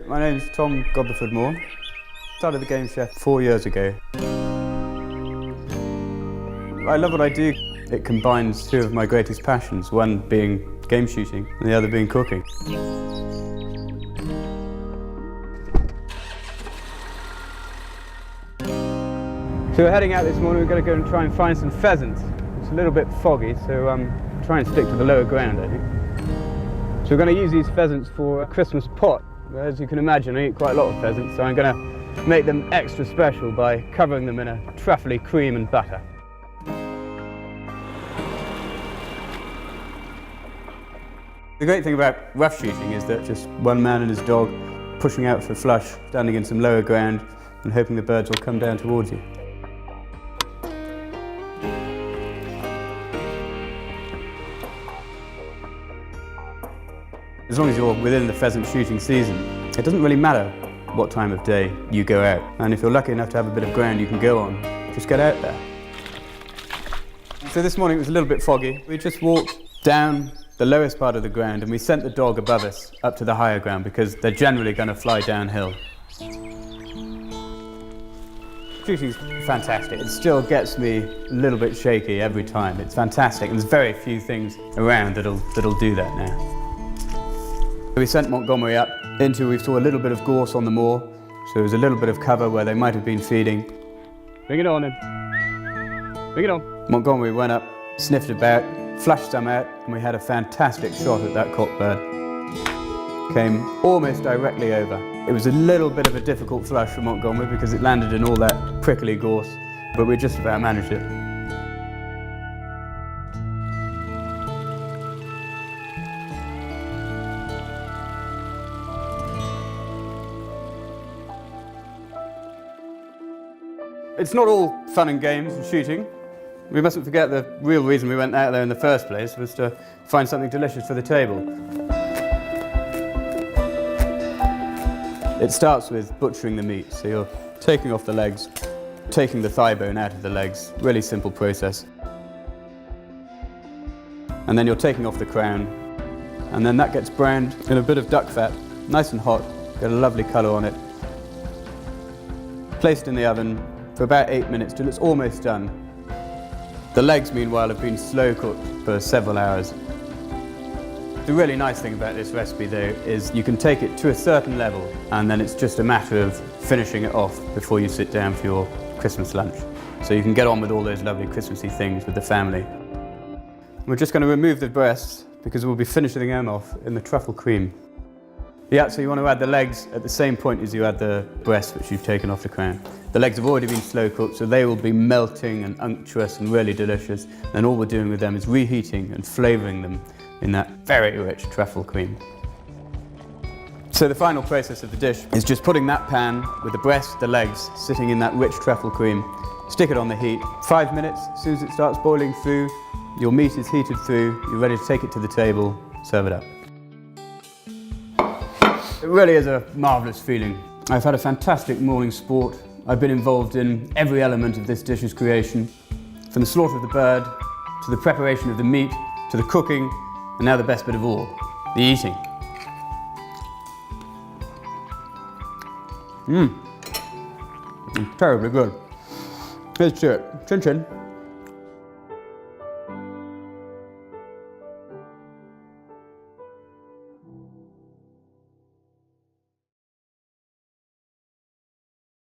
My name's Tom Godberford Moore. Started the Game Chef 4 years ago. I love what I do. It combines two of my greatest passions, one being game shooting and the other being cooking. So we're heading out this morning. We're going to go and try and find some pheasants. It's a little bit foggy, so try and stick to the lower ground, I think. So we're going to use these pheasants for a Christmas pot. As you can imagine, I eat quite a lot of pheasants, so I'm going to make them extra special by covering them in a truffly cream and butter. The great thing about rough shooting is that just one man and his dog pushing out for flush, standing in some lower ground and hoping the birds will come down towards you. As long as you're within the pheasant shooting season, it doesn't really matter what time of day you go out. And if you're lucky enough to have a bit of ground you can go on, just get out there. So this morning it was a little bit foggy. We just walked down the lowest part of the ground and we sent the dog above us up to the higher ground because they're generally going to fly downhill. Shooting's fantastic. It still gets me a little bit shaky every time. It's fantastic, and there's very few things around that'll do that now. We sent Montgomery up into, we saw a little bit of gorse on the moor, so there was a little bit of cover where they might have been feeding. Bring it on in. Bring it on. Montgomery went up, sniffed about, flushed some out, and we had a fantastic shot at that cock bird. Came almost directly over. It was a little bit of a difficult flush for Montgomery because it landed in all that prickly gorse, but we just about managed it. It's not all fun and games and shooting. We mustn't forget the real reason we went out there in the first place was to find something delicious for the table. It starts with butchering the meat, so you're taking off the legs, taking the thigh bone out of the legs, really simple process. And then you're taking off the crown, and then that gets browned in a bit of duck fat, nice and hot, got a lovely colour on it. Placed in the oven for about 8 minutes till it's almost done. The legs, meanwhile, have been slow cooked for several hours. The really nice thing about this recipe, though, is you can take it to a certain level and then it's just a matter of finishing it off before you sit down for your Christmas lunch. So you can get on with all those lovely Christmassy things with the family. We're just going to remove the breasts because we'll be finishing them off in the truffle cream. Yeah, so you want to add the legs at the same point as you add the breast, which you've taken off the crown. The legs have already been slow cooked, so they will be melting and unctuous and really delicious. And all we're doing with them is reheating and flavouring them in that very rich truffle cream. So the final process of the dish is just putting that pan with the breast, the legs, sitting in that rich truffle cream, stick it on the heat. 5 minutes, as soon as it starts boiling through, your meat is heated through, you're ready to take it to the table, serve it up. It really is a marvellous feeling. I've had a fantastic morning sport. I've been involved in every element of this dish's creation, from the slaughter of the bird, to the preparation of the meat, to the cooking, and now the best bit of all, the eating. It's terribly good. Here's to it. Chin chin.